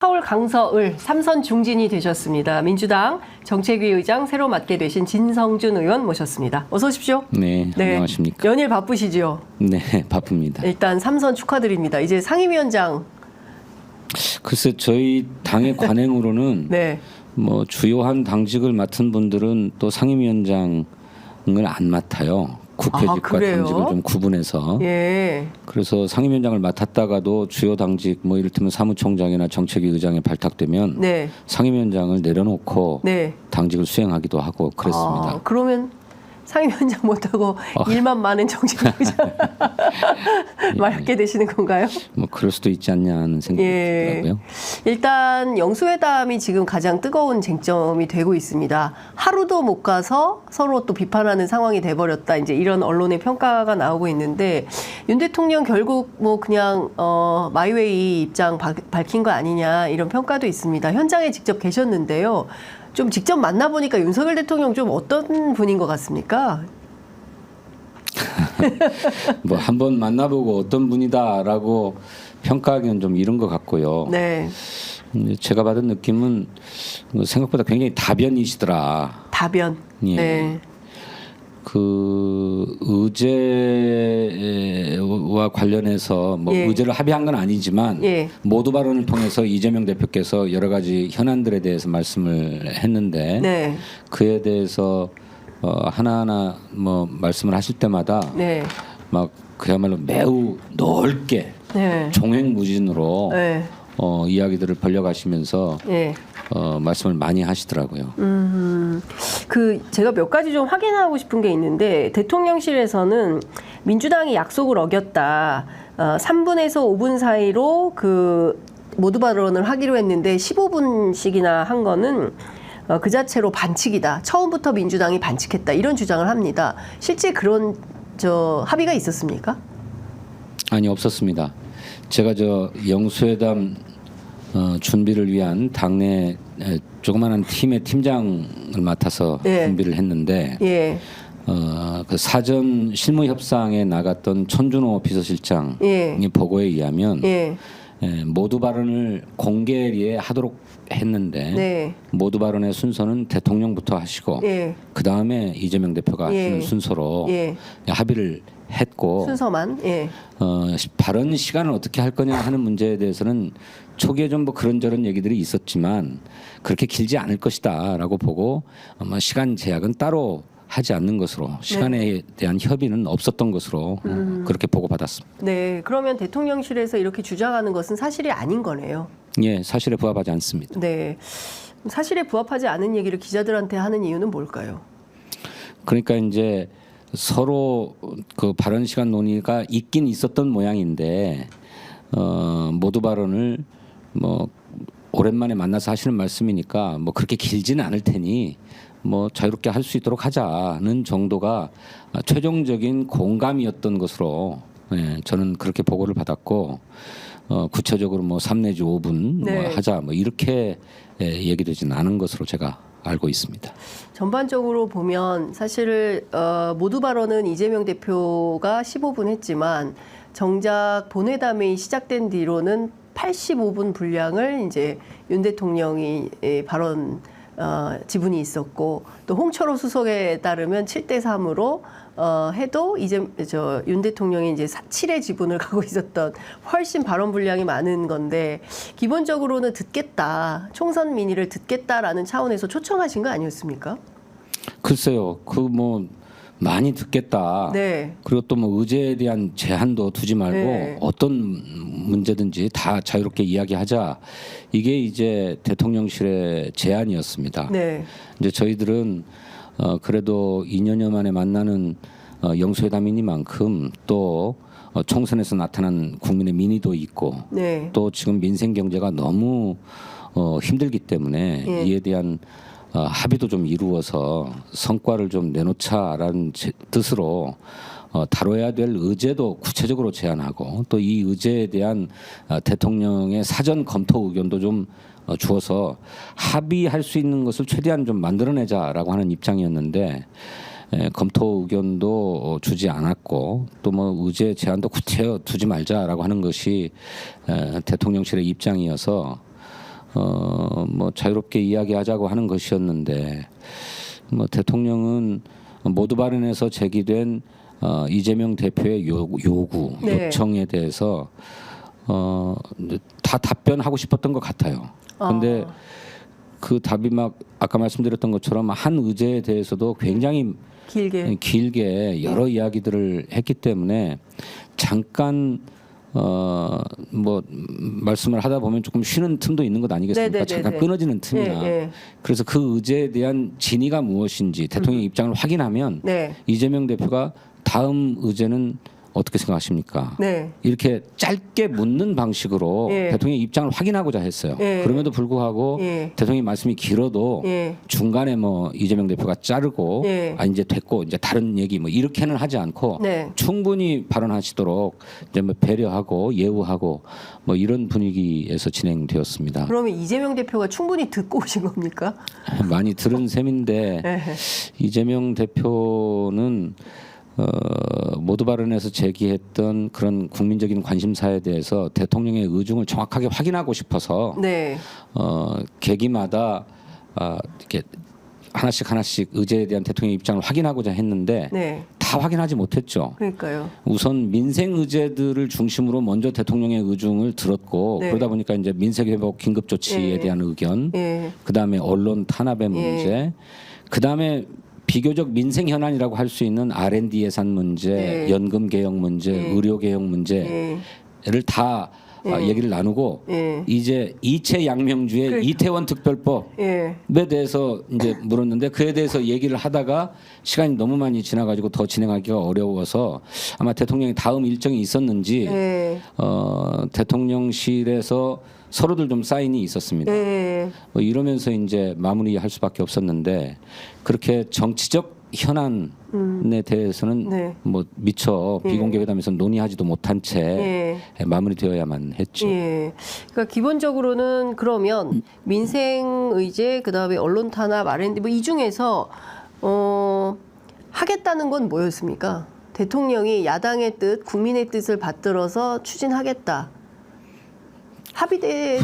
서울 강서을 3선 중진이 되셨습니다. 민주당 정책위 의장 새로 맡게 되신 진성준 의원 모셨습니다. 어서 오십시오. 네, 안녕하십니까. 연일 바쁘시죠? 네, 바쁩니다. 일단 3선 축하드립니다. 이제 상임위원장. 글쎄 저희 당의 관행으로는 네. 뭐 주요한 당직을 맡은 분들은 또 상임위원장을 안 맡아요. 국회직과 당직을 좀 구분해서. 예. 그래서 상임위원장을 맡았다가도 주요 당직 뭐 이를테면 사무총장이나 정책위 의장에 발탁되면 네. 상임위원장을 내려놓고 네. 당직을 수행하기도 하고 그랬습니다. 그러면 상임위원장 못하고 일만 많은 정책위 의장 맡게 되시는 건가요? 뭐 그럴 수도 있지 않냐 하는 생각이 들더라고요. 일단 영수회담이 지금 가장 뜨거운 쟁점이 되고 있습니다. 하루도 못 가서 서로 또 비판하는 상황이 돼버렸다. 이제 이런 언론의 평가가 나오고 있는데 윤 대통령 결국 뭐 그냥 마이웨이 입장 밝힌 거 아니냐 이런 평가도 있습니다. 현장에 직접 계셨는데요. 좀 직접 만나보니까 윤석열 대통령 좀 어떤 분인 것 같습니까? 뭐 한번 만나보고 어떤 분이다라고 평가하기는 좀 이른 것 같고요. 네. 제가 받은 느낌은 생각보다 굉장히 다변이시더라. 다변. 예. 네. 그 의제와 관련해서 뭐 예. 의제를 합의한 건 아니지만 예. 모두 발언을 통해서 이재명 대표께서 여러 가지 현안들에 대해서 말씀을 했는데 네. 그에 대해서 하나하나 뭐 말씀을 하실 때마다 네. 막 그야말로 매우 넓게 네. 종횡무진으로 네. 이야기들을 벌려가시면서 네. 말씀을 많이 하시더라고요. 제가 몇 가지 좀 확인하고 싶은 게 있는데 대통령실에서는 민주당이 약속을 어겼다. 3분에서 5분 사이로 그 모두 발언을 하기로 했는데 15분씩이나 한 거는 그 자체로 반칙이다. 처음부터 민주당이 반칙했다. 이런 주장을 합니다. 실제 그런 합의가 있었습니까? 아니 없었습니다. 제가 영수회담 준비를 위한 당내 조그마한 팀의 팀장을 맡아서 예. 준비를 했는데 예. 그 사전 실무 협상에 나갔던 천준호 비서실장의 예. 보고에 의하면 예. 모두 발언을 공개리에 하도록 했는데 네. 모두 발언의 순서는 대통령부터 하시고 예. 그 다음에 이재명 대표가 예. 하시는 순서로 예. 합의를 했고 순서만. 예. 발언 시간을 어떻게 할 거냐 하는 문제에 대해서는 초기에 좀 뭐 그런저런 얘기들이 있었지만 그렇게 길지 않을 것이다라고 보고 시간 제약은 따로 하지 않는 것으로 시간에 대한 협의는 없었던 것으로 그렇게 보고받았습니다. 네. 그러면 대통령실에서 이렇게 주장하는 것은 사실이 아닌 거네요. 예, 사실에 부합하지 않습니다. 네. 사실에 부합하지 않은 얘기를 기자들한테 하는 이유는 뭘까요? 그러니까 이제 서로 그 발언 시간 논의가 있긴 있었던 모양인데 모두 발언을 뭐 오랜만에 만나서 하시는 말씀이니까 뭐 그렇게 길지는 않을 테니 뭐 자유롭게 할 수 있도록 하자는 정도가 최종적인 공감이었던 것으로 저는 그렇게 보고를 받았고 구체적으로 뭐 3 내지 5분 네. 뭐 하자 뭐 이렇게 얘기되지는 않은 것으로 제가 알고 있습니다. 전반적으로 보면 사실 모두 발언은 이재명 대표가 15분 했지만 정작 본회담이 시작된 뒤로는 85분 분량을 이제 윤 대통령이 발언 지분이 있었고 또 홍철호 수석에 따르면 7대 3으로 해도 윤 대통령이 이제 7의 지분을 갖고 있었던 훨씬 발언 분량이 많은 건데 기본적으로는 듣겠다. 총선 민의를 듣겠다라는 차원에서 초청하신 거 아니었습니까? 글쎄요. 뭐 많이 듣겠다. 네. 그리고 또 뭐 의제에 대한 제한도 두지 말고 네. 어떤 문제든지 다 자유롭게 이야기하자. 이게 이제 대통령실의 제안이었습니다. 네. 이제 저희들은 그래도 2년여 만에 만나는 영수회담이니만큼 또 총선에서 나타난 국민의 민의도 있고 네. 또 지금 민생 경제가 너무 힘들기 때문에 예. 이에 대한 합의도 좀 이루어서 성과를 좀 내놓자라는 뜻으로 다뤄야 될 의제도 구체적으로 제안하고 또 이 의제에 대한 대통령의 사전 검토 의견도 좀 주어서 합의할 수 있는 것을 최대한 좀 만들어내자라고 하는 입장이었는데 검토 의견도 주지 않았고 또 뭐 의제 제안도 구체어 두지 말자라고 하는 것이 대통령실의 입장이어서 뭐 자유롭게 이야기하자고 하는 것이었는데 뭐 대통령은 모두 발언에서 제기된 이재명 대표의 요구, 네. 요청에 대해서 다 답변하고 싶었던 것 같아요. 그런데 그 답이 막 아까 말씀드렸던 것처럼 한 의제에 대해서도 굉장히 길게 여러 이야기들을 했기 때문에 잠깐 뭐 말씀을 하다 보면 조금 쉬는 틈도 있는 것 아니겠습니까? 네네네네. 잠깐 끊어지는 틈이나. 그래서 그 의제에 대한 진위가 무엇인지 대통령의 입장을 확인하면 네. 이재명 대표가 다음 의제는 어떻게 생각하십니까? 네. 이렇게 짧게 묻는 방식으로 예. 대통령의 입장을 확인하고자 했어요. 예. 그럼에도 불구하고 예. 대통령의 말씀이 길어도 예. 중간에 뭐 이재명 대표가 자르고 예. 이제 됐고 이제 다른 얘기 뭐 이렇게는 하지 않고 네. 충분히 발언하시도록 이제 뭐 배려하고 예우하고 뭐 이런 분위기에서 진행되었습니다. 그러면 이재명 대표가 충분히 듣고 오신 겁니까? 많이 들은 셈인데 네. 이재명 대표는 모두 발언에서 제기했던 그런 국민적인 관심사에 대해서 대통령의 의중을 정확하게 확인하고 싶어서 네. 계기마다 이렇게 하나씩 의제에 대한 대통령의 입장을 확인하고자 했는데 네. 다 확인하지 못했죠. 그러니까요. 우선 민생 의제들을 중심으로 먼저 대통령의 의중을 들었고 네. 그러다 보니까 이제 민생 회복 긴급 조치에 예. 대한 의견, 예. 그다음에 언론 탄압의 문제, 그다음에 비교적 민생 현안이라고 할 수 있는 R&D 예산 문제, 네. 연금 개혁 문제, 의료 개혁 문제를 다 얘기를 나누고 이제 이채 양명주의 이태원 특별법에 대해서 이제 물었는데 그에 대해서 얘기를 하다가 시간이 너무 많이 지나가지고 더 진행하기가 어려워서 아마 대통령이 다음 일정이 있었는지 대통령실에서 서로들 좀 사인이 있었습니다. 뭐 이러면서 이제 마무리할 수밖에 없었는데 그렇게 정치적 현안에 대해서는 뭐 미처 비공개 회담에서 논의하지도 못한 채 마무리되어야만 했죠. 그러니까 기본적으로는 그러면 민생 의제 그다음에 언론 탄압 R&D 뭐 이 중에서 하겠다는 건 뭐였습니까? 대통령이 야당의 뜻, 국민의 뜻을 받들어서 추진하겠다. 합의돼.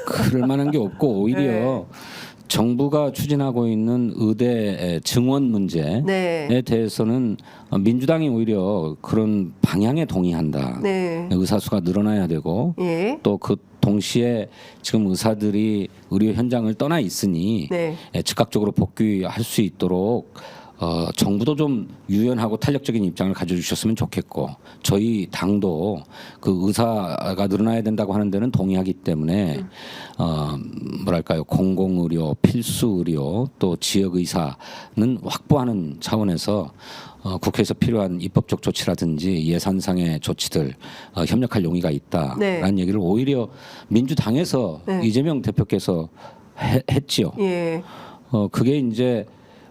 그럴 만한 게 없고 오히려 정부가 추진하고 있는 의대 증원 문제에 대해서는 민주당이 오히려 그런 방향에 동의한다. 의사수가 늘어나야 되고 또 그 동시에 지금 의사들이 의료 현장을 떠나 있으니 즉각적으로 복귀할 수 있도록 정부도 좀 유연하고 탄력적인 입장을 가져주셨으면 좋겠고 저희 당도 그 의사가 늘어나야 된다고 하는 데는 동의하기 때문에 뭐랄까요 공공의료, 필수의료 또 지역의사는 확보하는 차원에서 국회에서 필요한 입법적 조치라든지 예산상의 조치들 협력할 용의가 있다라는 얘기를 오히려 민주당에서 이재명 대표께서 했지요. 그게 이제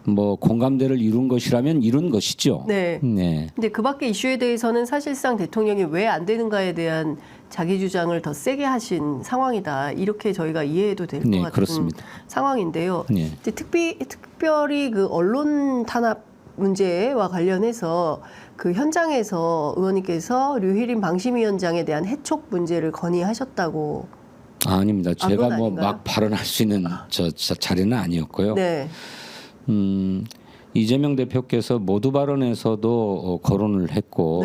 뭐 공감대를 이룬 것이라면 이룬 것이죠. 근데 그 밖의 이슈에 대해서는 사실상 대통령이 왜 안 되는가에 대한 자기 주장을 더 세게 하신 상황이다. 이렇게 저희가 이해해도 될 것 같은 그렇습니다. 상황인데요. 이제 특별히 그 언론 탄압 문제와 관련해서 그 현장에서 의원님께서 류희린 방심위원장에 대한 해촉 문제를 건의하셨다고. 아닙니다. 제가 뭐 아닌가요? 막 발언할 수 있는 자리는 아니었고요. 이재명 대표께서 모두 발언에서도 거론을 했고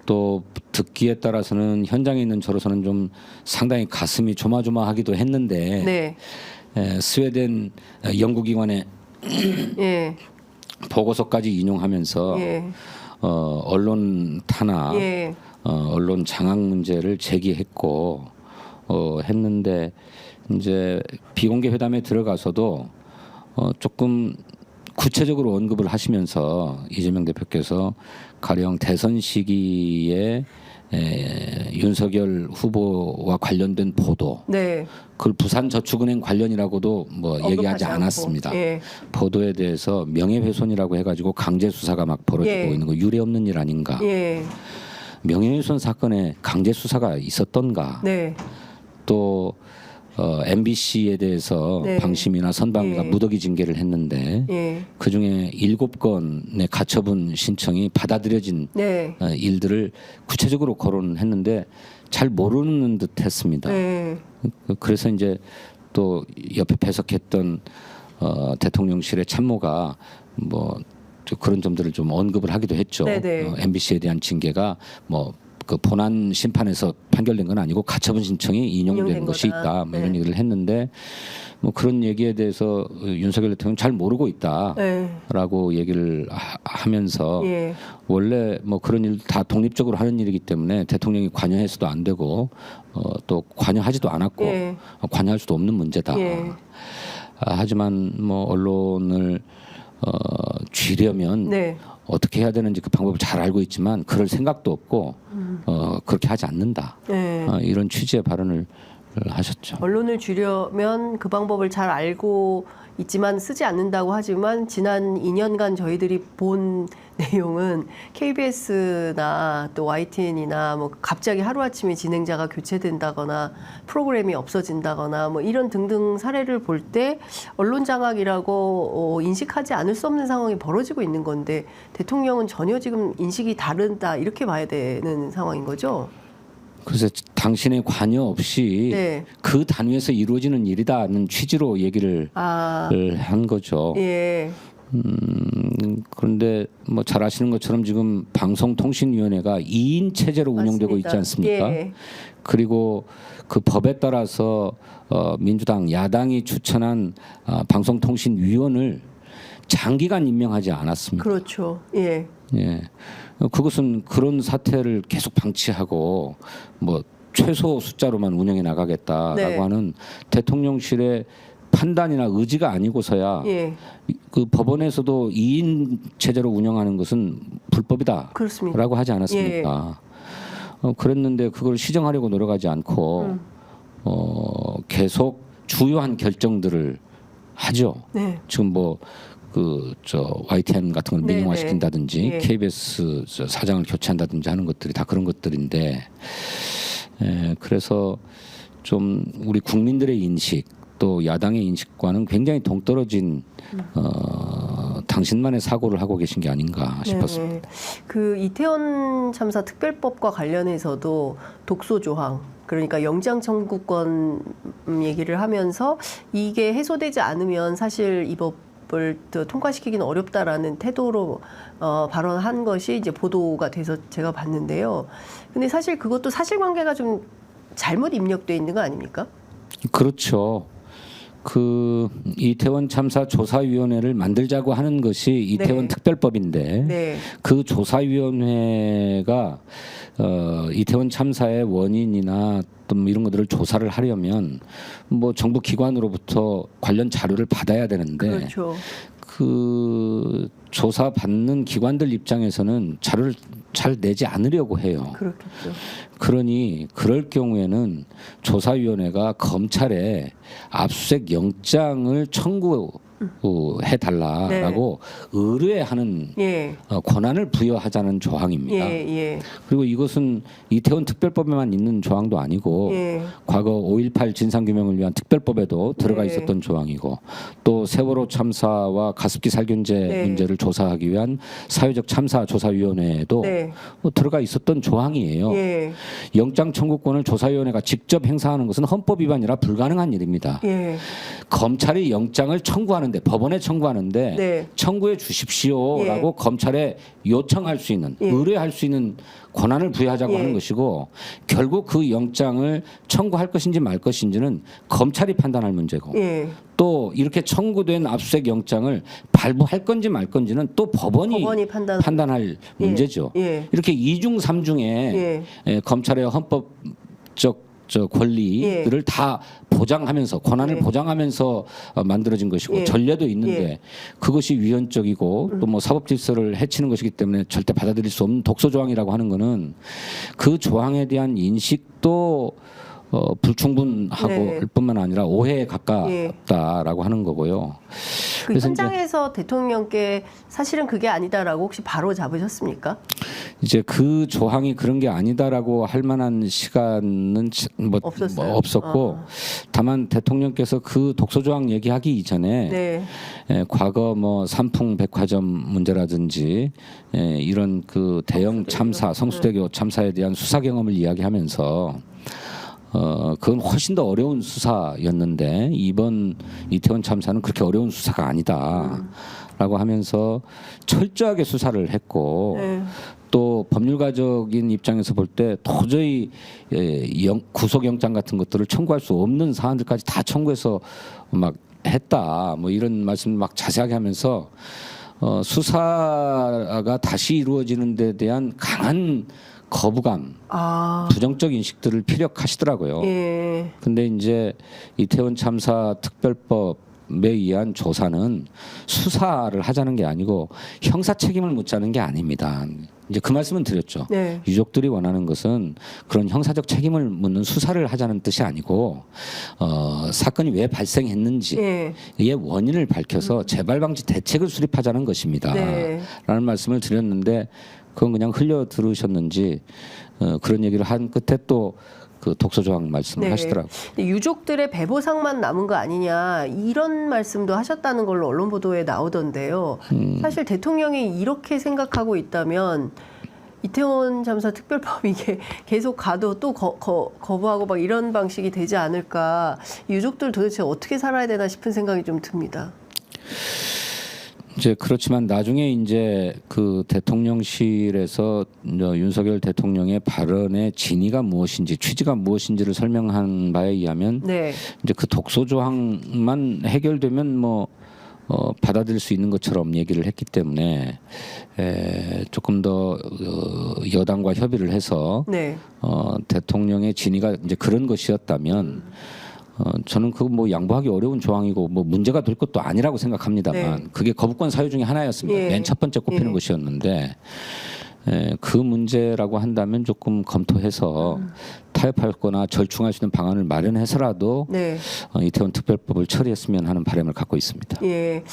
또 듣기에 따라서는 현장에 있는 저로서는 좀 상당히 가슴이 조마조마하기도 했는데 스웨덴 연구기관의 보고서까지 인용하면서 언론 탄압, 언론 장악 문제를 제기했고 했는데 이제 비공개 회담에 들어가서도 조금 구체적으로 언급을 하시면서 이재명 대표께서 가령 대선 시기에 윤석열 후보와 관련된 보도, 그걸 부산저축은행 관련이라고도 뭐 얘기하지 않았습니다. 보도에 대해서 명예훼손이라고 해가지고 강제 수사가 막 벌어지고 있는 거 유례 없는 일 아닌가? 명예훼손 사건에 강제 수사가 있었던가? 또 MBC에 대해서 방심이나 선방위가 무더기 징계를 했는데 그중에 7건의 가처분 신청이 받아들여진 일들을 구체적으로 거론했는데 잘 모르는 듯했습니다. 네. 그래서 이제 또 옆에 배석했던 대통령실의 참모가 뭐 그런 점들을 좀 언급을 하기도 했죠. 네네. MBC에 대한 징계가 뭐 그 본안 심판에서 판결된 건 아니고 가처분 신청이 인용된 인용된 것이 거다. 있다. 뭐 이런 네. 얘기를 했는데 뭐 그런 얘기에 대해서 윤석열 대통령 잘 모르고 있다라고 네. 얘기를 하면서 예. 원래 뭐 그런 일 다 독립적으로 하는 일이기 때문에 대통령이 관여해서도 안 되고 또 관여하지도 않았고 예. 관여할 수도 없는 문제다. 예. 하지만 뭐 언론을 쥐려면 네. 어떻게 해야 되는지 그 방법을 잘 알고 있지만 그럴 생각도 없고 그렇게 하지 않는다. 네. 이런 취지의 발언을 하셨죠. 언론을 줄여면 그 방법을 잘 알고 있지만 쓰지 않는다고 하지만 지난 2년간 저희들이 본 내용은 KBS나 또 YTN이나 뭐 갑자기 하루아침에 진행자가 교체된다거나 프로그램이 없어진다거나 뭐 이런 등등 사례를 볼 때 언론 장악이라고 인식하지 않을 수 없는 상황이 벌어지고 있는 건데 대통령은 전혀 지금 인식이 다르다 이렇게 봐야 되는 상황인 거죠. 그래서 당신의 관여 없이 네. 그 단위에서 이루어지는 일이다는 취지로 얘기를 아, 한 거죠. 예. 그런데 뭐 잘 아시는 것처럼 지금 방송통신위원회가 2인 체제로 운영되고 맞습니다. 있지 않습니까? 예. 그리고 그 법에 따라서 민주당 야당이 추천한 방송통신위원을 장기간 임명하지 않았습니다. 그렇죠. 예. 예, 그것은 그런 사태를 계속 방치하고 뭐 최소 숫자로만 운영해 나가겠다라고 네. 하는 대통령실의 판단이나 의지가 아니고서야 예. 그 법원에서도 2인 체제로 운영하는 것은 불법이다라고 그렇습니다. 하지 않았습니까? 그랬는데 그걸 시정하려고 노력하지 않고 계속 주요한 결정들을 하죠. 네. 지금 뭐 그 YTN 같은 걸 네, 민영화 네. 시킨다든지 예. KBS 사장을 교체한다든지 하는 것들이 다 그런 것들인데, 그래서 좀 우리 국민들의 인식 또 야당의 인식과는 굉장히 동떨어진 당신만의 사고를 하고 계신 게 아닌가 싶었습니다. 네. 그 이태원 참사 특별법과 관련해서도 독소 조항 그러니까 영장 청구권 얘기를 하면서 이게 해소되지 않으면 사실 이 법을 또 통과시키기는 어렵다라는 태도로 발언한 것이 이제 보도가 돼서 제가 봤는데요. 근데 사실 그것도 사실관계가 좀 잘못 입력돼 있는 거 아닙니까? 그렇죠. 그 이태원 참사 조사위원회를 만들자고 하는 것이 이태원 네. 특별법인데 네. 그 조사위원회가 이태원 참사의 원인이나 또 뭐 이런 것들을 조사를 하려면 뭐 정부 기관으로부터 관련 자료를 받아야 되는데 그렇죠. 그 조사 받는 기관들 입장에서는 자료를 잘 내지 않으려고 해요. 그렇겠죠. 그러니 그럴 경우에는 조사위원회가 검찰에 압수수색 영장을 청구해 달라라고 의뢰하는 예. 권한을 부여하자는 조항입니다. 예. 예. 그리고 이것은 이태원 특별법에만 있는 조항도 아니고 예. 과거 5.18 진상규명을 위한 특별법에도 들어가 네. 있었던 조항이고 또 세월호 참사와 가습기 살균제 네. 문제를 조사하기 위한 사회적 참사 조사위원회에도 네. 뭐 들어가 있었던 조항이에요. 예. 영장 청구권을 조사위원회가 직접 행사하는 것은 헌법 위반이라 불가능한 일입니다. 예. 검찰이 영장을 청구하는데 법원에 청구하는데 네. 청구해 주십시오라고 예. 검찰에 요청할 수 있는 예. 의뢰할 수 있는 권한을 부여하자고 예. 하는 것이고 결국 그 영장을 청구할 것인지 말 것인지는 검찰이 판단할 문제고 예. 또 이렇게 청구된 압수수색 영장을 발부할 건지 말 건지는 또 법원이 판단할 문제죠. 예. 이렇게 이중 삼중에 예. 검찰의 헌법적 권리들을 다 보장하면서 권한을 예. 보장하면서 만들어진 것이고 예. 전례도 있는데 예. 그것이 위헌적이고 또 뭐 사법 질서를 해치는 것이기 때문에 절대 받아들일 수 없는 독소 조항이라고 하는 거는 그 조항에 대한 인식도 불충분하고 네. 뿐만 아니라 오해에 가깝다라고 하는 거고요. 그 그래서 현장에서 대통령께 사실은 그게 아니다라고 혹시 바로 잡으셨습니까? 이제 그 조항이 그런 게 아니다라고 할 만한 시간은 없었어요. 없었고 다만 대통령께서 그 독소 조항 얘기하기 이전에 네. 과거 뭐 삼풍 백화점 문제라든지 이런 그 대형 참사 성수대교 참사에 대한 수사 경험을 이야기하면서 그건 훨씬 더 어려운 수사였는데 이번 이태원 참사는 그렇게 어려운 수사가 아니다라고 하면서 철저하게 수사를 했고 네. 또 법률가적인 입장에서 볼 때 도저히 구속영장 같은 것들을 청구할 수 없는 사안들까지 다 청구해서 막 했다 뭐 이런 말씀 막 자세하게 하면서 수사가 다시 이루어지는 데 대한 강한 거부감, 부정적 인식들을 피력하시더라고요. 예. 근데 이제 이태원 참사 특별법에 의한 조사는 수사를 하자는 게 아니고 형사 책임을 묻자는 게 아닙니다. 이제 그 말씀은 드렸죠. 네. 유족들이 원하는 것은 그런 형사적 책임을 묻는 수사를 하자는 뜻이 아니고 사건이 왜 발생했는지의 원인을 밝혀서 재발 방지 대책을 수립하자는 것입니다. 네. 라는 말씀을 드렸는데 그건 그냥 흘려 들으셨는지 그런 얘기를 한 끝에 또 그 독소 조항 말씀을 하시더라고요. 근데 유족들의 배보상만 남은 거 아니냐 이런 말씀도 하셨다는 걸로 언론 보도에 나오던데요. 사실 대통령이 이렇게 생각하고 있다면 이태원 참사 특별법 이게 계속 가도 또 거부하고 막 이런 방식이 되지 않을까. 유족들 도대체 어떻게 살아야 되나 싶은 생각이 좀 듭니다. 이제 그렇지만 나중에 이제 그 대통령실에서 윤석열 대통령의 발언의 진위가 무엇인지 취지가 무엇인지를 설명한 바에 의하면 네. 이제 그 독소 조항만 해결되면 뭐 받아들일 수 있는 것처럼 얘기를 했기 때문에 조금 더 여당과 협의를 해서 네. 대통령의 진위가 이제 그런 것이었다면 저는 그거 뭐 양보하기 어려운 조항이고 뭐 문제가 될 것도 아니라고 생각합니다만 네. 그게 거부권 사유 중에 하나였습니다. 예. 맨 첫 번째 꼽히는 것이었는데 그 문제라고 한다면 조금 검토해서 타협하거나 절충할 수 있는 방안을 마련해서라도 네. 이태원 특별법을 처리했으면 하는 바람을 갖고 있습니다. 예.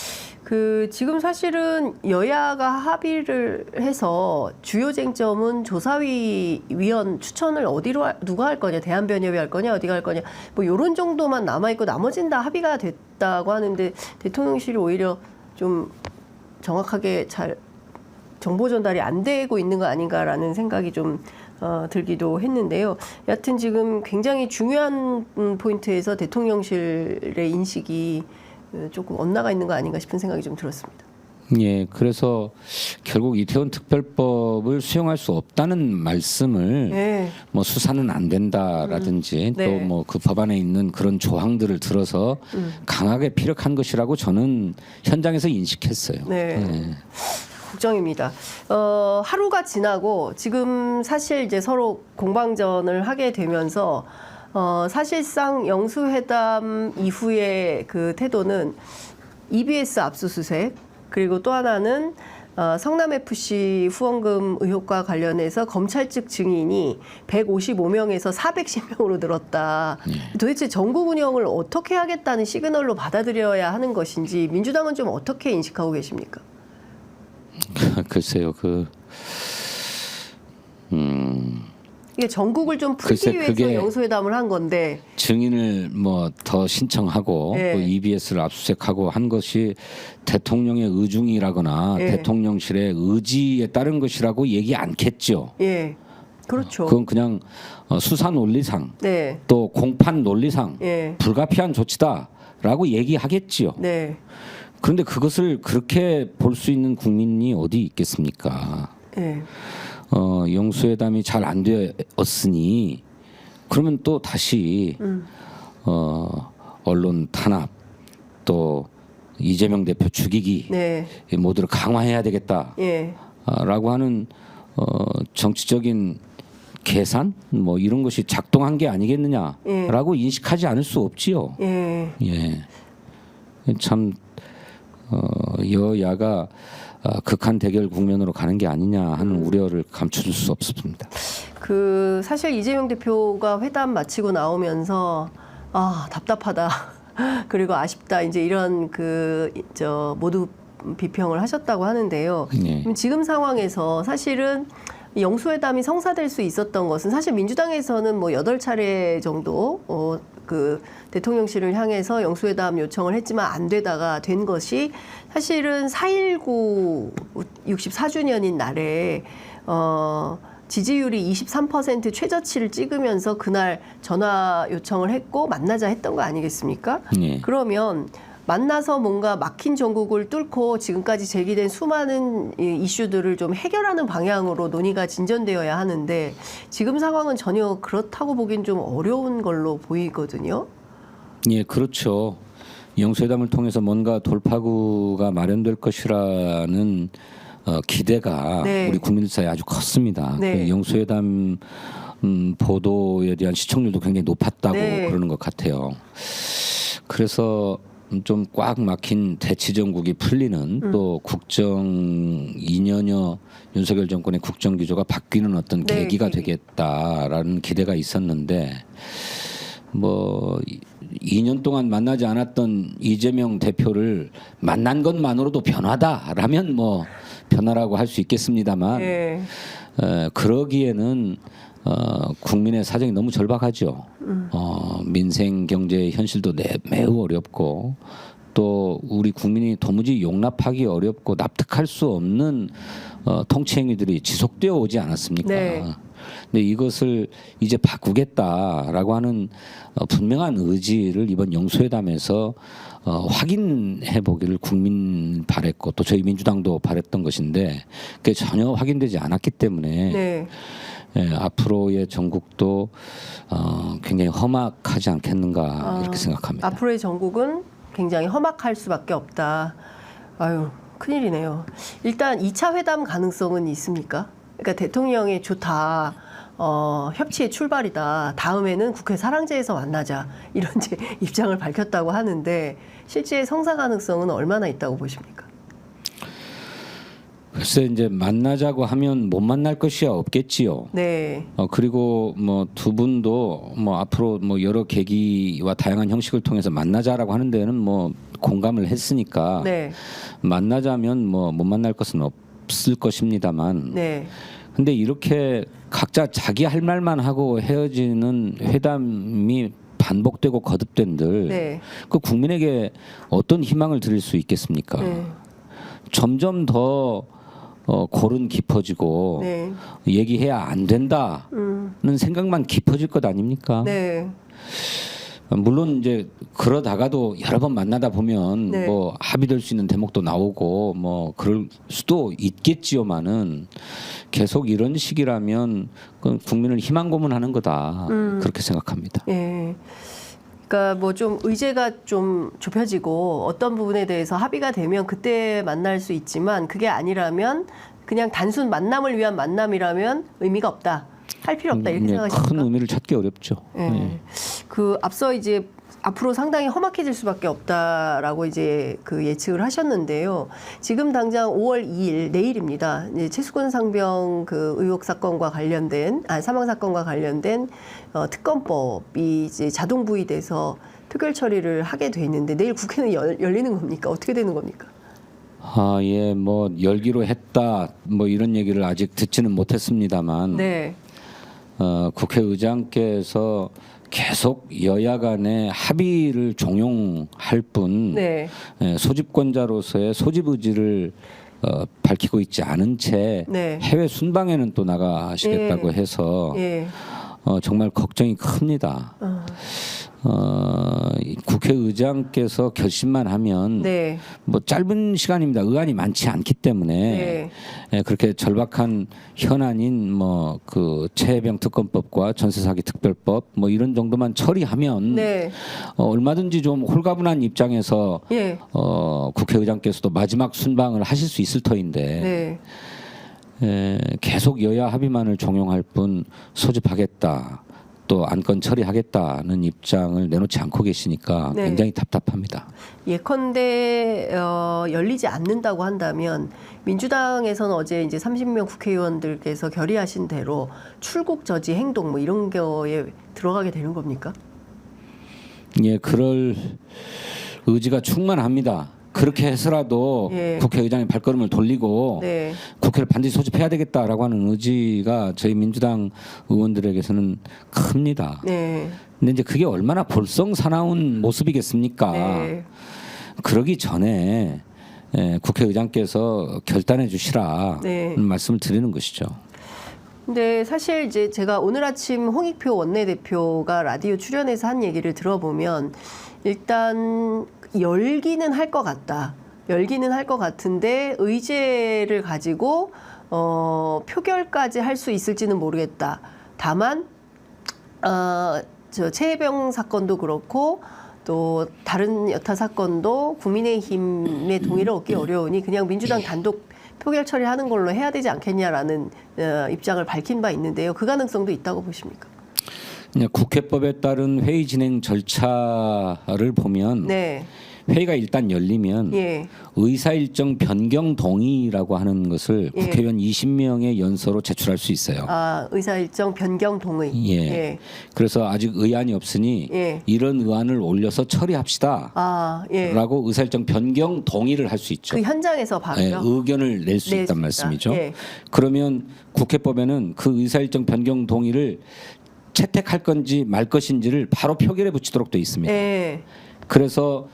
그 지금 사실은 여야가 합의를 해서 주요 쟁점은 조사위 위원 추천을 어디로 누가 할 거냐, 대한변협이 할 거냐, 어디가 할 거냐, 뭐 이런 정도만 남아 있고 나머지는 다 합의가 됐다고 하는데 대통령실이 오히려 좀 정확하게 잘 정보 전달이 안 되고 있는 거 아닌가라는 생각이 좀 들기도 했는데요. 여하튼 지금 굉장히 중요한 포인트에서 대통령실의 인식이 조금 엇나가 있는 거 아닌가 싶은 생각이 좀 들었습니다. 예, 그래서 결국 이태원 특별법을 수용할 수 없다는 말씀을 네. 뭐 수사는 안 된다라든지 네. 또 뭐 그 법안에 있는 그런 조항들을 들어서 강하게 피력한 것이라고 저는 현장에서 인식했어요. 네. 걱정입니다. 하루가 지나고 지금 사실 이제 서로 공방전을 하게 되면서 사실상 영수회담 이후의 그 태도는 EBS 압수수색 그리고 또 하나는 성남FC 후원금 의혹과 관련해서 검찰 측 증인이 155명에서 410명으로 늘었다. 도대체 전국 운영을 어떻게 하겠다는 시그널로 받아들여야 하는 것인지 민주당은 좀 어떻게 인식하고 계십니까? 글쎄요, 이게 전국을 좀 풀기 위해서 영수회담을 한 건데 증인을 뭐 더 신청하고 네. 또 EBS를 압수수색하고 한 것이 대통령의 의중이라거나 네. 대통령실의 의지에 따른 것이라고 얘기 않겠죠. 예, 그렇죠. 그건 그냥 수사 논리상 네, 또 공판 논리상 예, 불가피한 조치다라고 얘기하겠지요. 네, 그런데 그것을 그렇게 볼 수 있는 국민이 어디 있겠습니까? 예, 영수회담이 잘 안 되었으니 그러면 또 다시 언론 탄압 또 이재명 대표 죽이기 네, 모두를 강화해야 되겠다라고 예, 하는 정치적인 계산 뭐 이런 것이 작동한 게 아니겠느냐라고 인식하지 않을 수 없지요. 예. 예, 참 여야가 극한 대결 국면으로 가는 게 아니냐 하는 우려를 감출 수 없습니다. 그 사실 이재명 대표가 회담 마치고 나오면서 아 답답하다 그리고 아쉽다 이제 이런 모두 비평을 하셨다고 하는데요. 네. 그럼 지금 상황에서 사실은 영수회담이 성사될 수 있었던 것은 사실 민주당에서는 뭐 8차례 정도 그 대통령실을 향해서 영수회담 요청을 했지만 안 되다가 된 것이 사실은 4.19 64주년인 날에 지지율이 23% 최저치를 찍으면서 그날 전화 요청을 했고 만나자 했던 거 아니겠습니까? 네. 그러면 만나서 뭔가 막힌 전국을 뚫고 지금까지 제기된 수많은 이슈들을 좀 해결하는 방향으로 논의가 진전되어야 하는데 지금 상황은 전혀 그렇다고 보기엔 좀 어려운 걸로 보이거든요. 예, 그렇죠. 영수회담을 통해서 뭔가 돌파구가 마련될 것이라는 기대가 네. 우리 국민들 사이에 아주 컸습니다. 네. 그 영수회담 보도에 대한 시청률도 굉장히 높았다고 네. 그러는 것 같아요. 그래서 좀 꽉 막힌 대치 정국이 풀리는 또 국정 2년여 윤석열 정권의 국정 기조가 바뀌는 어떤 네, 계기가 계기. 되겠다라는 기대가 있었는데 뭐 2년 동안 만나지 않았던 이재명 대표를 만난 것만으로도 변화다라면 뭐 변화라고 할 수 있겠습니다만 네. 그러기에는 국민의 사정이 너무 절박하죠. 민생 경제 현실도 매우 어렵고 또 우리 국민이 도무지 용납하기 어렵고 납득할 수 없는 통치 행위들이 지속되어 오지 않았습니까? 네. 근데 이것을 이제 바꾸겠다라고 하는 분명한 의지를 이번 영수회담에서 확인해 보기를 국민 바랬고 또 저희 민주당도 바랬던 것인데 그게 전혀 확인되지 않았기 때문에 네. 예, 앞으로의 전국도 굉장히 험악하지 않겠는가 이렇게 생각합니다. 앞으로의 전국은 굉장히 험악할 수밖에 없다. 아유, 큰일이네요. 일단 2차 회담 가능성은 있습니까? 그러니까 대통령이 좋다. 협치의 출발이다. 다음에는 국회 사랑제에서 만나자. 이런 제 입장을 밝혔다고 하는데 실제 성사 가능성은 얼마나 있다고 보십니까? 글쎄 이제 만나자고 하면 못 만날 것이야 없겠지요. 네. 그리고 뭐 두 분도 뭐 앞으로 뭐 여러 계기와 다양한 형식을 통해서 만나자라고 하는 데는 뭐 공감을 했으니까 네. 만나자면 뭐 못 만날 것은 없을 것입니다만. 네. 근데 이렇게 각자 자기 할 말만 하고 헤어지는 회담이 반복되고 거듭된들 네. 그 국민에게 어떤 희망을 드릴 수 있겠습니까? 네. 점점 더 골은 깊어지고 네. 얘기해야 안 된다는 생각만 깊어질 것 아닙니까? 네. 물론 이제 그러다가도 여러 번 만나다 보면 네. 뭐 합의될 수 있는 대목도 나오고 뭐 그럴 수도 있겠지요만은 계속 이런 식이라면 그 국민을 희망 고문하는 거다 그렇게 생각합니다. 예. 그러니까 뭐 좀 의제가 좀 좁혀지고 어떤 부분에 대해서 합의가 되면 그때 만날 수 있지만 그게 아니라면 그냥 단순 만남을 위한 만남이라면 의미가 없다. 할 필요 없다 이렇게 큰 생각하십니까? 의미를 찾기 어렵죠. 예. 네. 그 앞서 이제 앞으로 상당히 험악해질 수밖에 없다라고 이제 그 예측을 하셨는데요. 지금 당장 5월 2일 내일입니다. 이제 최수근 상병 그 의혹 사건과 관련된 사망 사건과 관련된 특검법이 이제 자동 부의돼서 특별 처리를 하게 돼 있는데 내일 국회는 열리는 겁니까? 어떻게 되는 겁니까? 예, 뭐 열기로 했다, 뭐 이런 얘기를 아직 듣지는 못했습니다만, 네. 국회의장께서 계속 여야 간의 합의를 종용할 뿐, 네. 소집권자로서의 소집 의지를 밝히고 있지 않은 채 네. 해외 순방에는 또 나가시겠다고 해서 예. 정말 걱정이 큽니다. 국회의장께서 결심만 하면 네. 뭐 짧은 시간입니다. 의안이 많지 않기 때문에 그렇게 절박한 현안인 뭐 그 최혜병 특검법과 전세 사기 특별법 뭐 이런 정도만 처리하면 네. 얼마든지 좀 홀가분한 입장에서 예. 국회의장께서도 마지막 순방을 하실 수 있을 터인데 네. 계속 여야 합의만을 종용할 뿐 소집하겠다. 또 안건 처리하겠다는 입장을 내놓지 않고 계시니까 네. 굉장히 답답합니다. 예컨대 열리지 않는다고 한다면 민주당에서는 어제 이제 30명 국회의원들께서 결의하신 대로 출국 저지 행동 뭐 이런 거에 들어가게 되는 겁니까? 예, 그럴 의지가 충만합니다. 그렇게 해서라도 예. 국회의장의 발걸음을 돌리고 네. 국회를 반드시 소집해야 되겠다라고 하는 의지가 저희 민주당 의원들에게서는 큽니다. 네. 근데 이제 그게 얼마나 볼썽사나운 모습이겠습니까? 네. 그러기 전에 국회의장께서 결단해 주시라 네. 말씀을 드리는 것이죠. 근데 사실 이제 제가 오늘 아침 홍익표 원내대표가 라디오 출연해서 한 얘기를 들어보면 일단 열기는 할 것 같다. 열기는 할 것 같은데 의제를 가지고 표결까지 할 수 있을지는 모르겠다. 다만 저 최혜병 사건도 그렇고 또 다른 여타 사건도 국민의힘의 동의를 얻기 어려우니 그냥 민주당 단독 표결 처리하는 걸로 해야 되지 않겠냐라는 입장을 밝힌 바 있는데요. 그 가능성도 있다고 보십니까? 국회법에 따른 회의 진행 절차를 보면 네. 회의가 일단 열리면 예. 의사일정 변경 동의라고 하는 것을 예. 국회의원 20명의 연서로 제출할 수 있어요. 아, 의사일정 변경 동의. 예. 그래서 아직 의안이 없으니 예. 이런 의안을 올려서 처리합시다. 아, 예. 라고 의사일정 변경 동의를 할 수 있죠. 그 현장에서 바로요. 예, 의견을 낼 수 낼 있단 수 말씀이죠. 있다. 예. 그러면 국회법에는 그 의사일정 변경 동의를 채택할 건지 말 것인지를 바로 표결에 붙이도록 되어 있습니다. 예. 그래서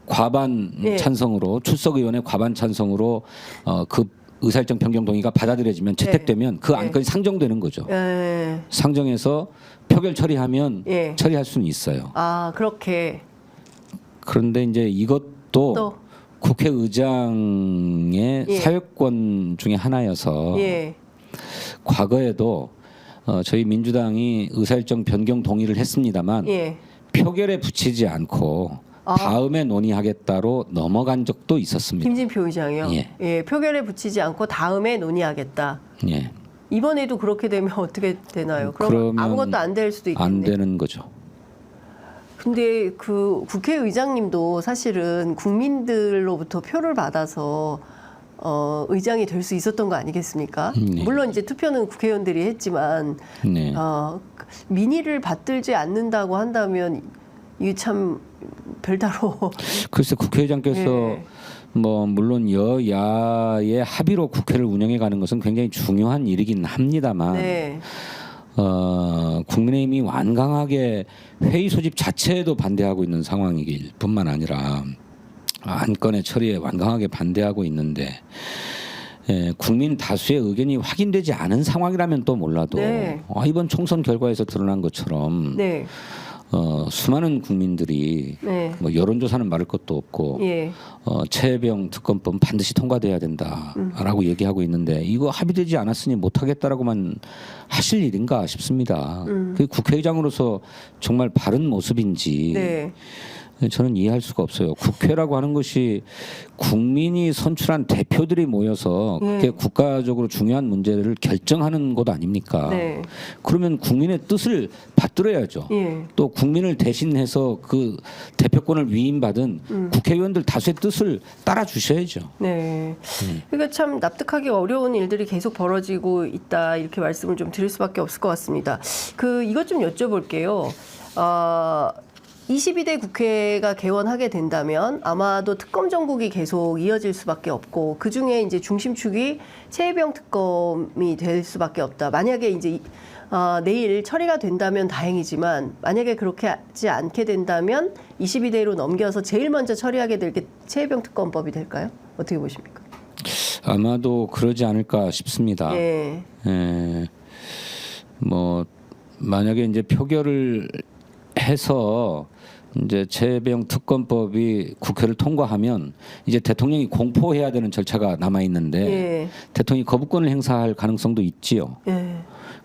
과반 예. 찬성으로 출석 의원의 과반 찬성으로 그 의사일정 변경 동의가 받아들여지면 채택되면 그 안건이 상정되는 거죠. 예. 상정해서 표결 처리하면 예. 처리할 수는 있어요. 아, 그렇게 그런데 이제 이것도 또 국회의장의 예. 사회권 중에 하나여서 예. 과거에도 저희 민주당이 의사일정 변경 동의를 했습니다만 예. 표결에 붙이지 않고 다음에 논의하겠다로 넘어간 적도 있었습니다. 김진표 의장이요. 예. 예. 표결에 붙이지 않고 다음에 논의하겠다. 예, 이번에도 그렇게 되면 어떻게 되나요? 그럼 그러면 아무것도 안 될 수도 있겠네. 안 되는 거죠. 근데 그 국회의장님도 사실은 국민들로부터 표를 받아서 의장이 될 수 있었던 거 아니겠습니까? 네. 물론 이제 투표는 국회의원들이 했지만 네. 민의를 받들지 않는다고 한다면 이게 참 별다로 글쎄 국회의장께서 예. 뭐 물론 여야의 합의로 국회를 운영해 가는 것은 굉장히 중요한 일이긴 합니다만 네. 국민의힘이 완강하게 회의 소집 자체에도 반대하고 있는 상황이길 뿐만 아니라 안건의 처리에 완강하게 반대하고 있는데 국민 다수의 의견이 확인되지 않은 상황이라면 또 몰라도 네. 이번 총선 결과에서 드러난 것처럼 네. 수많은 국민들이 네. 뭐 여론조사는 말할 것도 없고 예. 최혜병 특검법은 반드시 통과돼야 된다라고 얘기하고 있는데 이거 합의되지 않았으니 못하겠다라고만 하실 일인가 싶습니다. 그게 국회의장으로서 정말 바른 모습인지 네. 저는 이해할 수가 없어요. 국회라고 하는 것이 국민이 선출한 대표들이 모여서 그게 국가적으로 중요한 문제를 결정하는 곳 아닙니까? 네. 그러면 국민의 뜻을 받들어야죠. 예. 또 국민을 대신해서 그 대표권을 위임받은 국회의원들 다수의 뜻을 따라 주셔야죠. 네. 그러니까 참 납득하기 어려운 일들이 계속 벌어지고 있다 이렇게 말씀을 좀 드릴 수밖에 없을 것 같습니다. 이것 좀 여쭤볼게요. 22대 국회가 개원하게 된다면 아마도 특검 정국이 계속 이어질 수밖에 없고 그 중에 이제 중심축이 최혜병 특검이 될 수밖에 없다. 만약에 이제 내일 처리가 된다면 다행이지만 만약에 그렇게 하지 않게 된다면 22대로 넘겨서 제일 먼저 처리하게 될 게 최혜병 특검법이 될까요? 어떻게 보십니까? 아마도 그러지 않을까 싶습니다. 예. 뭐 만약에 이제 표결을 해서 이제 최혜병 특검법이 국회를 통과하면 이제 대통령이 공포해야 되는 절차가 남아 있는데 예. 대통령이 거부권을 행사할 가능성도 있지요. 예.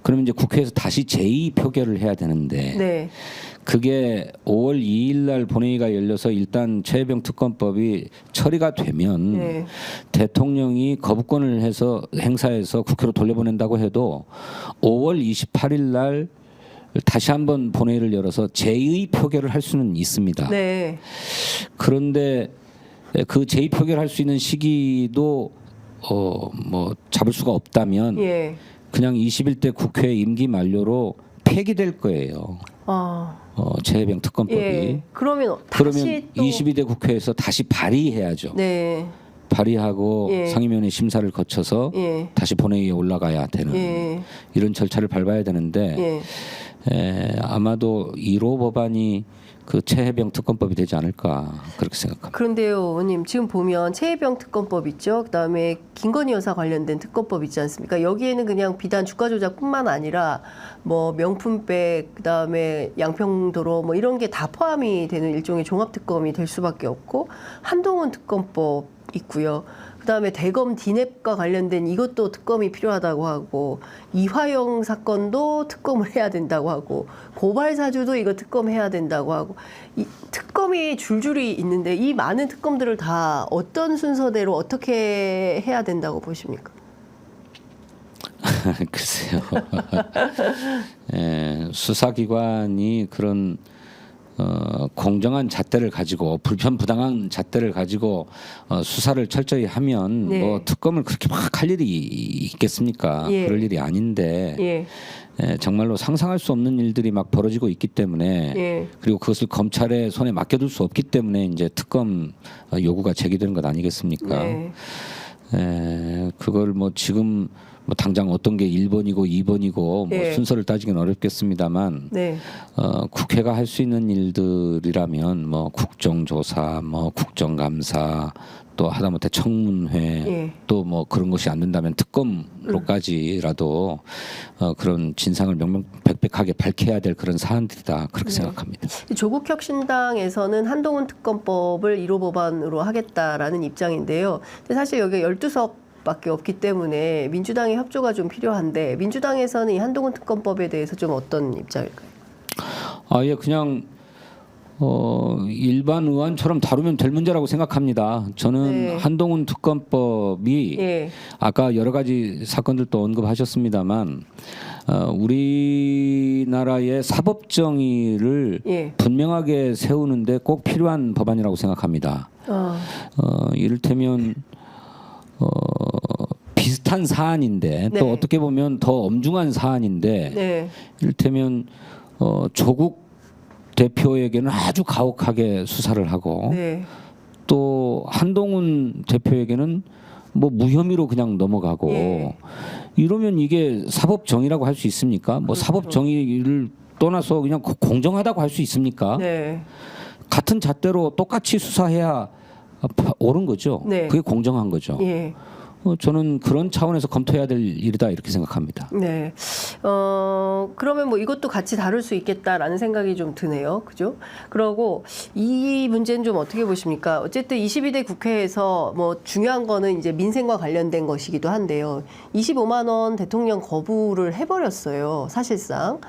그러면 이제 국회에서 다시 제2 표결을 해야 되는데 네. 그게 5월 2일 날 본회의가 열려서 일단 최혜병 특검법이 처리가 되면 네. 대통령이 거부권을 행사해서 국회로 돌려보낸다고 해도 5월 28일 날 다시 한번 본회의를 열어서 재의 표결을 할 수는 있습니다. 네. 그런데 그 재의 표결할 수 있는 시기도 뭐 잡을 수가 없다면 예. 그냥 21대 국회 임기 만료로 폐기될 거예요. 최혜병 특검법이. 예. 그러면 그러면 다시 또 22대 국회에서 다시 발의해야죠. 네. 발의하고 예. 상임위원회 심사를 거쳐서 예. 다시 본회의에 올라가야 되는 예. 이런 절차를 밟아야 되는데 아마도 1호 법안이 그 최혜병 특검법이 되지 않을까 그렇게 생각합니다. 그런데요, 의원님 지금 보면 최혜병 특검법 있죠. 그다음에 김건희 여사 관련된 특검법 있지 않습니까? 여기에는 그냥 비단 주가 조작뿐만 아니라 뭐 명품백, 그다음에 양평도로 뭐 이런 게 다 포함이 되는 일종의 종합 특검이 될 수밖에 없고 한동훈 특검법 있고요. 그다음에 대검 디냅과 관련된 이것도 특검이 필요하다고 하고 이화영 사건도 특검을 해야 된다고 하고 고발 사주도 이거 특검해야 된다고 하고 이 특검이 줄줄이 있는데 이 많은 특검들을 다 어떤 순서대로 어떻게 해야 된다고 보십니까? 글쎄요. 수사기관이 그런 공정한 잣대를 가지고 불편부당한 잣대를 가지고 수사를 철저히 하면 네. 뭐 특검을 그렇게 막 할 일이 있겠습니까? 예. 그럴 일이 아닌데 예. 정말로 상상할 수 없는 일들이 막 벌어지고 있기 때문에 예. 그리고 그것을 검찰의 손에 맡겨둘 수 없기 때문에 이제 특검 요구가 제기되는 것 아니겠습니까? 네. 그걸 뭐 지금 뭐 당장 어떤 게 1번이고 2번이고 뭐 예. 순서를 따지긴 어렵겠습니다만 네. 국회가 할 수 있는 일들이라면 뭐 국정조사, 뭐 국정감사, 또 하다못해 청문회, 예. 또 뭐 그런 것이 안 된다면 특검으로까지라도 그런 진상을 명명백백하게 밝혀야 될 그런 사안들이다 그렇게 네. 생각합니다. 조국혁신당에서는 한동훈 특검법을 1호 법안으로 하겠다라는 입장인데요. 근데 사실 여기 12석 밖에 없기 때문에 민주당의 협조가 좀 필요한데 민주당에서는 이 한동훈 특검법에 대해서 좀 어떤 입장일까요? 아예 그냥 일반 의원처럼 다루면 될 문제라고 생각합니다. 저는 네. 한동훈 특검법이 예. 아까 여러 가지 사건들도 언급하셨습니다만 우리나라의 사법 정의를 예. 분명하게 세우는데 꼭 필요한 법안이라고 생각합니다. 이를테면 비슷한 사안인데 네. 또 어떻게 보면 더 엄중한 사안인데 네. 이를테면 조국 대표에게는 아주 가혹하게 수사를 하고 네. 또 한동훈 대표에게는 뭐 무혐의로 그냥 넘어가고 예. 이러면 이게 사법 정의라고 할 수 있습니까? 뭐 그렇죠. 사법 정의를 떠나서 그냥 공정하다고 할 수 있습니까? 네. 같은 잣대로 똑같이 수사해야 옳은 거죠. 네. 그게 공정한 거죠. 예. 저는 그런 차원에서 검토해야 될 일이다 이렇게 생각합니다. 네. 그러면 뭐 이것도 같이 다룰 수 있겠다라는 생각이 좀 드네요. 그죠? 그러고 이 문제는 좀 어떻게 보십니까? 어쨌든 22대 국회에서 뭐 중요한 거는 이제 민생과 관련된 것이기도 한데요. 25만 원 대통령 거부를 해버렸어요. 사실상.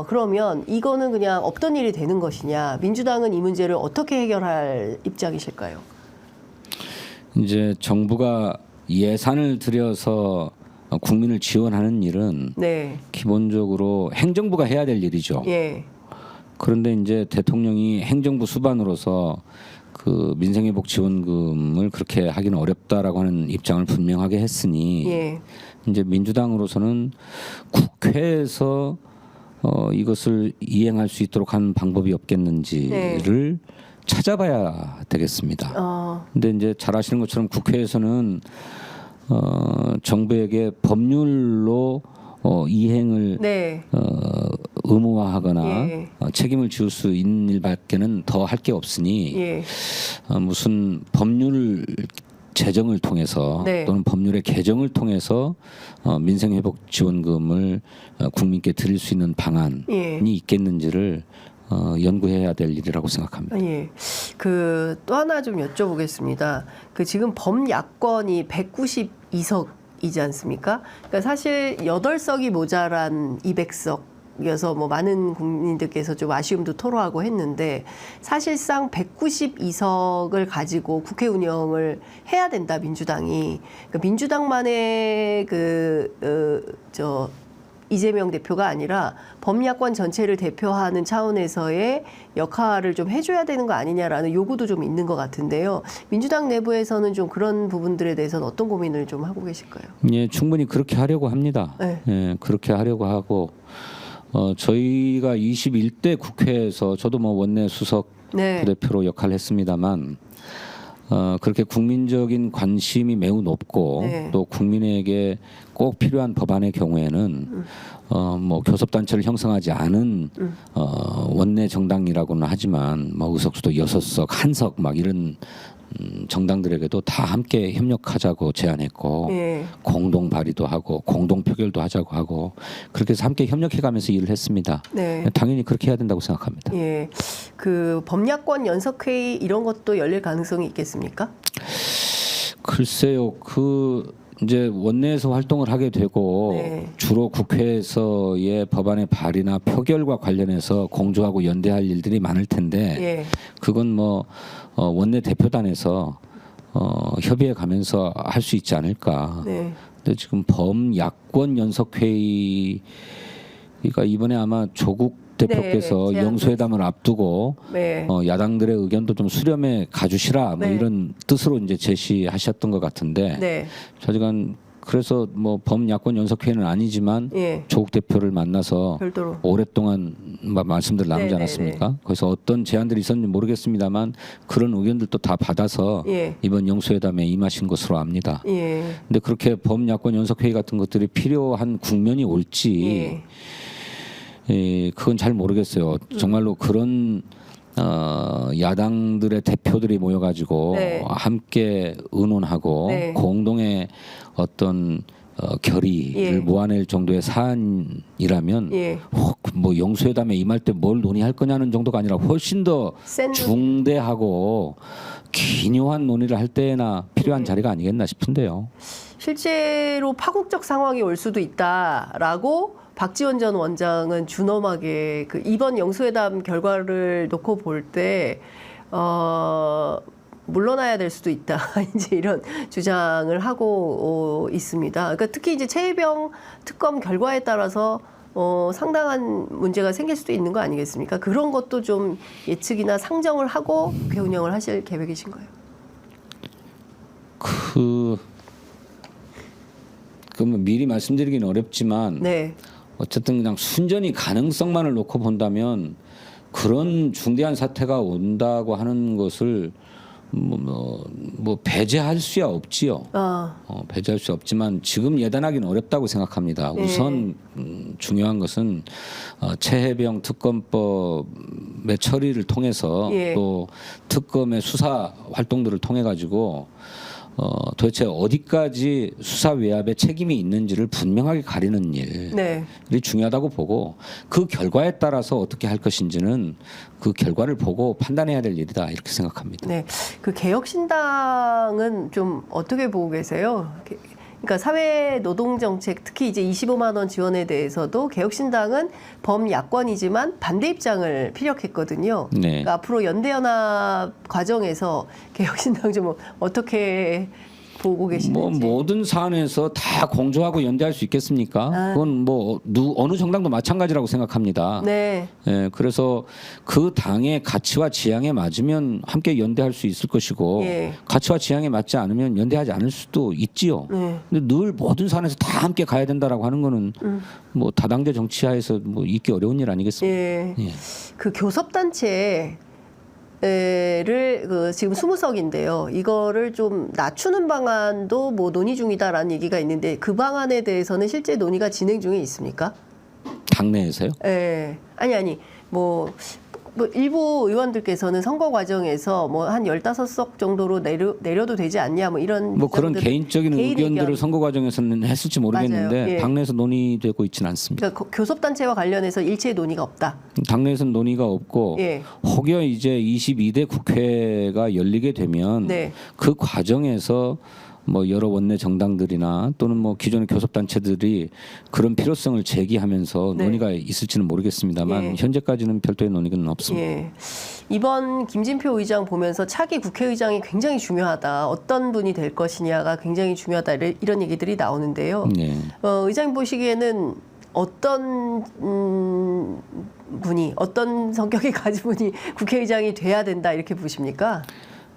그러면 이거는 그냥 없던 일이 되는 것이냐? 민주당은 이 문제를 어떻게 해결할 입장이실까요? 이제 정부가 예산을 들여서 국민을 지원하는 일은 네. 기본적으로 행정부가 해야 될 일이죠. 예. 그런데 이제 대통령이 행정부 수반으로서 그 민생회복 지원금을 그렇게 하기는 어렵다라고 하는 입장을 분명하게 했으니 예. 이제 민주당으로서는 국회에서 이것을 이행할 수 있도록 하는 방법이 없겠는지를 찾아봐야 되겠습니다. 근데 이제 잘 아시는 것처럼 국회에서는 정부에게 법률로 이행을 네. 의무화하거나 예. 책임을 지을 수 있는 일밖에는 더 할 게 없으니 예. 무슨 법률 제정을 통해서 네. 또는 법률의 개정을 통해서 민생회복 지원금을 국민께 드릴 수 있는 방안이 예. 있겠는지를 연구해야 될 일이라고 생각합니다. 예. 그 또 하나 좀 여쭤보겠습니다. 그 지금 범야권이 192석이지 않습니까? 그러니까 사실 8석이 모자란 200석이어서 뭐 많은 국민들께서 좀 아쉬움도 토로하고 했는데 사실상 192석을 가지고 국회 운영을 해야 된다 민주당이. 그러니까 민주당만의 이재명 대표가 아니라 범야권 전체를 대표하는 차원에서의 역할을 좀 해줘야 되는 거 아니냐라는 요구도 좀 있는 것 같은데요. 민주당 내부에서는 좀 그런 부분들에 대해서는 어떤 고민을 좀 하고 계실까요? 예, 충분히 그렇게 하려고 합니다. 네. 예, 그렇게 하려고 하고 저희가 21대 국회에서 저도 뭐 원내 수석 네. 부대표로 역할을 했습니다만 그렇게 국민적인 관심이 매우 높고 네. 또 국민에게 꼭 필요한 법안의 경우에는 뭐 교섭단체를 형성하지 않은 원내 정당이라고는 하지만 뭐 의석수도 6석, 1석 막 이런 정당들에게도 다 함께 협력하자고 제안했고 예. 공동 발의도 하고 공동 표결도 하자고 하고 그렇게 해서 함께 협력해가면서 일을 했습니다. 네. 당연히 그렇게 해야 된다고 생각합니다. 예. 그 범야권 연석회의 이런 것도 열릴 가능성이 있겠습니까? 글쎄요, 이제 원내에서 활동을 하게 되고 네. 주로 국회에서의 법안의 발의나 표결과 관련해서 공조하고 연대할 일들이 많을 텐데 예. 그건 뭐 원내 대표단에서 협의해 가면서 할 수 있지 않을까. 네. 근데 지금 범야권 연석회의가 이번에 아마 조국 대표께서 네, 영수회담을 앞두고 네. 야당들의 의견도 좀 수렴해 가주시라 뭐 네. 이런 뜻으로 이제 제시하셨던 것 같은데 네. 저희가 그래서 뭐 범야권 연석회의는 아니지만 예. 조국 대표를 만나서 별도로. 오랫동안 말씀들 나누지 네네네. 않았습니까? 그래서 어떤 제안들이 있었는지 모르겠습니다만 그런 의견들도 다 받아서 예. 이번 영수회담에 임하신 것으로 압니다. 예. 근데 그렇게 범야권 연석회의 같은 것들이 필요한 국면이 올지 예. 그건 잘 모르겠어요. 정말로 그런 야당들의 대표들이 모여가지고 네. 함께 의논하고 네. 공동의 어떤 결의를 예. 모아낼 정도의 사안이라면 예. 혹 뭐 영수회담에 임할 때 뭘 논의할 거냐는 정도가 아니라 훨씬 더 센 중대하고 기묘한 논의를 할 때나 필요한 네. 자리가 아니겠나 싶은데요. 실제로 파국적 상황이 올 수도 있다라고 박지원 전 원장은 준엄하게 그 이번 영수회담 결과를 놓고 볼 때 물러나야 될 수도 있다. 이제 이런 주장을 하고 있습니다. 그러니까 특히 이제 최혜병 특검 결과에 따라서 상당한 문제가 생길 수도 있는 거 아니겠습니까? 그런 것도 좀 예측이나 상정을 하고 국회 운영을 하실 계획이신가요? 그러면 미리 말씀드리기는 어렵지만 네. 어쨌든 그냥 순전히 가능성만을 놓고 본다면 그런 중대한 사태가 온다고 하는 것을 뭐 배제할 수야 없지요. 배제할 수 없지만 지금 예단하기는 어렵다고 생각합니다. 네. 우선 중요한 것은 최혜병 특검법의 처리를 통해서 예. 또 특검의 수사 활동들을 통해 가지고 도대체 어디까지 수사 외압에 책임이 있는지를 분명하게 가리는 일이 네. 중요하다고 보고 그 결과에 따라서 어떻게 할 것인지는 그 결과를 보고 판단해야 될 일이다 이렇게 생각합니다. 네. 그 개혁신당은 좀 어떻게 보고 계세요? 그러니까 사회노동정책 특히 이제 25만 원 지원에 대해서도 개혁신당은 범야권이지만 반대 입장을 피력했거든요. 네. 그러니까 앞으로 연대연합 과정에서 개혁신당 좀 어떻게 보고 계시는지. 뭐 모든 사안에서 다 공조하고 연대할 수 있겠습니까? 그건 뭐 어느 정당도 마찬가지라고 생각합니다. 네. 예, 그래서 그 당의 가치와 지향에 맞으면 함께 연대할 수 있을 것이고 예. 가치와 지향에 맞지 않으면 연대하지 않을 수도 있지요. 네. 근데 늘 모든 사안에서 다 함께 가야 된다라고 하는 거는 뭐 다당제 정치하에서 뭐 있기 어려운 일 아니겠습니까? 예. 예. 그 교섭단체 를 지금 20석인데요. 이거를 좀 낮추는 방안도 뭐 논의 중이다라는 얘기가 있는데 그 방안에 대해서는 실제 논의가 진행 중에 있습니까? 당내에서요? 예. 아니 뭐 일부 의원들께서는 선거 과정에서 뭐 한 15석 정도로 내려도 되지 않냐 뭐 이런 뭐 그런 주장들을- 개인적인 개인 의견들을 의견. 선거 과정에서는 했을지 모르겠는데 맞아요. 예. 당내에서 논의되고 있지는 않습니다. 그러니까 교섭단체와 관련해서 일체 논의가 없다. 당내에서는 논의가 없고 예. 혹여 이제 22대 국회가 열리게 되면 네. 그 과정에서 뭐 여러 원내 정당들이나 또는 뭐 기존의 교섭단체들이 그런 필요성을 제기하면서 네. 논의가 있을지는 모르겠습니다만 예. 현재까지는 별도의 논의는 없습니다. 예. 이번 김진표 의장 보면서 차기 국회의장이 굉장히 중요하다. 어떤 분이 될 것이냐가 굉장히 중요하다. 이런 얘기들이 나오는데요. 네. 의장님 보시기에는 어떤 분이 어떤 성격이 가진 분이 국회의장이 돼야 된다 이렇게 보십니까?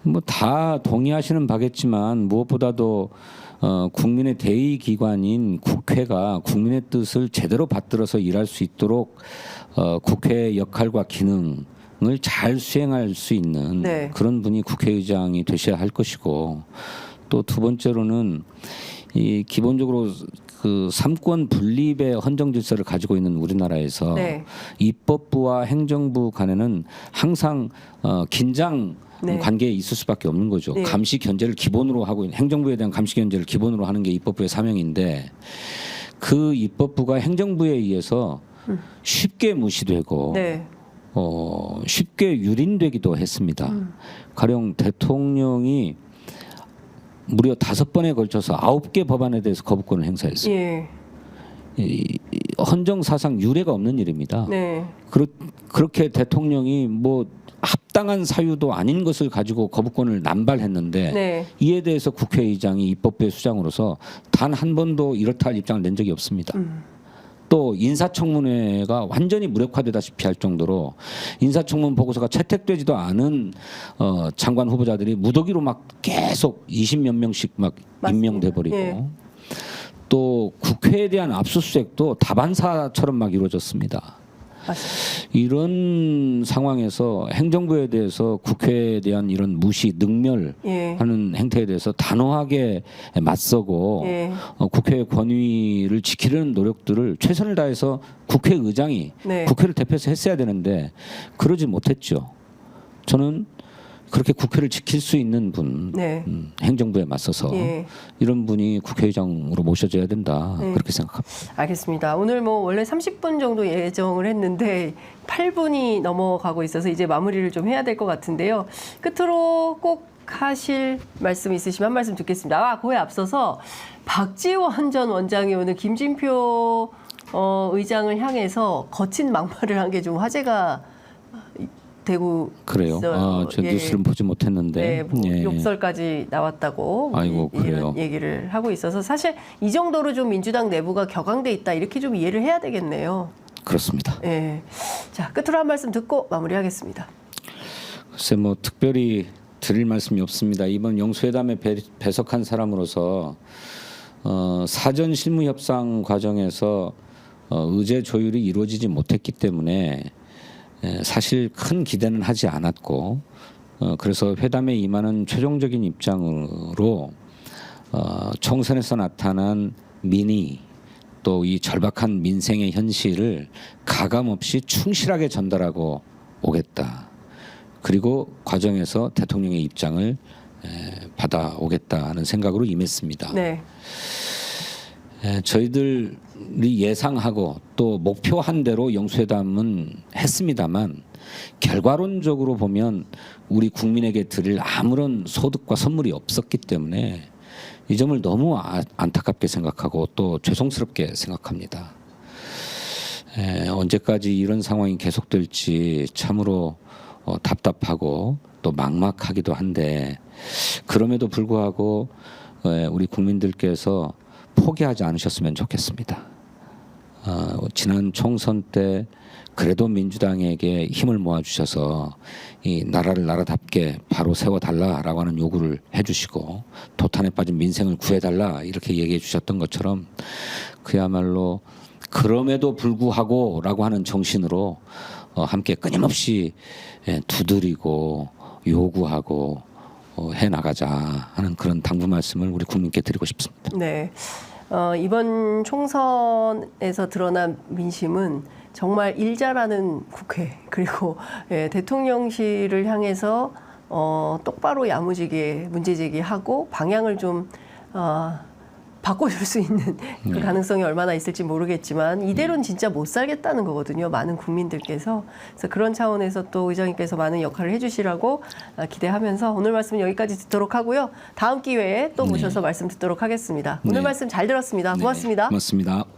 뭐 다 동의하시는 바겠지만 무엇보다도 국민의 대의 기관인 국회가 국민의 뜻을 제대로 받들어서 일할 수 있도록 국회의 역할과 기능을 잘 수행할 수 있는 네. 그런 분이 국회의장이 되셔야 할 것이고, 또 두 번째로는 이 기본적으로 그 삼권 분립의 헌정 질서를 가지고 있는 우리나라에서 네. 입법부와 행정부 간에는 항상 긴장 네. 관계에 있을 수밖에 없는 거죠. 네. 감시 견제를 기본으로 하고 있는, 행정부에 대한 감시 견제를 기본으로 하는 게 입법부의 사명인데, 그 입법부가 행정부에 의해서 쉽게 무시되고 네. 쉽게 유린되기도 했습니다. 가령 대통령이 무려 5번에 걸쳐서 9개 법안에 대해서 거부권을 행사했어요. 예. 이 헌정 사상 유례가 없는 일입니다. 네. 그렇게 대통령이 뭐 합당한 사유도 아닌 것을 가지고 거부권을 남발했는데, 네. 이에 대해서 국회의장이 입법부의 수장으로서 단 한 번도 이렇다 할 입장을 낸 적이 없습니다. 또 인사청문회가 완전히 무력화되다시피 할 정도로 인사청문 보고서가 채택되지도 않은 장관 후보자들이 무더기로 막 계속 20몇 명씩 막 맞습니다. 임명돼 버리고, 예. 또 국회에 대한 압수수색도 다반사처럼 막 이루어졌습니다. 맞습니다. 이런 상황에서 행정부에 대해서 국회에 대한 이런 무시, 능멸하는 예. 행태에 대해서 단호하게 맞서고 예. 국회의 권위를 지키려는 노력들을 최선을 다해서 국회의장이 네. 국회를 대표해서 했어야 되는데 그러지 못했죠. 저는 그렇게 국회를 지킬 수 있는 분, 네. 행정부에 맞서서 예. 이런 분이 국회의장으로 모셔져야 된다, 네. 그렇게 생각합니다. 알겠습니다. 오늘 뭐 원래 30분 정도 예정을 했는데 8분이 넘어가고 있어서 이제 마무리를 좀 해야 될 것 같은데요. 끝으로 꼭 하실 말씀 있으시면 한 말씀 듣겠습니다. 그에 앞서서 박지원 전 원장이 오늘 김진표 의장을 향해서 거친 막말을 한 게 좀 화제가 되고 그래요. 있어요. 저 예. 뉴스는 보지 못했는데. 네, 뭐 예. 욕설까지 나왔다고 아이고, 그래요. 이런 얘기를 하고 있어서 사실 이 정도로 좀 민주당 내부가 격앙돼 있다 이렇게 좀 이해를 해야 되겠네요. 그렇습니다. 예. 자, 끝으로 한 말씀 듣고 마무리하겠습니다. 글쎄 뭐 특별히 드릴 말씀이 없습니다. 이번 영수회담에 배석한 사람으로서 사전 실무 협상 과정에서 의제 조율이 이루어지지 못했기 때문에 사실 큰 기대는 하지 않았고, 그래서 회담에 임하는 최종적인 입장으로 총선에서 나타난 민의, 또 이 절박한 민생의 현실을 가감없이 충실하게 전달하고 오겠다. 그리고 과정에서 대통령의 입장을 받아오겠다는 생각으로 임했습니다. 네. 저희들이 예상하고 또 목표한 대로 영수회담은 했습니다만, 결과론적으로 보면 우리 국민에게 드릴 아무런 소득과 선물이 없었기 때문에 이 점을 너무 안타깝게 생각하고 또 죄송스럽게 생각합니다. 언제까지 이런 상황이 계속될지 참으로 답답하고 또 막막하기도 한데, 그럼에도 불구하고 우리 국민들께서 포기하지 않으셨으면 좋겠습니다. 지난 총선 때 그래도 민주당에게 힘을 모아주셔서 이 나라를 나라답게 바로 세워달라라고 하는 요구를 해주시고, 도탄에 빠진 민생을 구해달라 이렇게 얘기해 주셨던 것처럼, 그야말로 그럼에도 불구하고라고 하는 정신으로 함께 끊임없이 두드리고 요구하고 해나가자 하는 그런 당부 말씀을 우리 국민께 드리고 싶습니다. 네. 이번 총선에서 드러난 민심은 정말 일 잘하는 국회, 그리고 대통령실을 향해서 똑바로 야무지게 문제 제기하고 방향을 좀 바꿔줄 수 있는 그 가능성이 얼마나 있을지 모르겠지만, 이대로는 진짜 못 살겠다는 거거든요. 많은 국민들께서. 그래서 그런 차원에서 또 의장님께서 많은 역할을 해주시라고 기대하면서 오늘 말씀 여기까지 듣도록 하고요. 다음 기회에 또 모셔서 말씀 듣도록 하겠습니다. 오늘 네. 말씀 잘 들었습니다. 고맙습니다. 고맙습니다.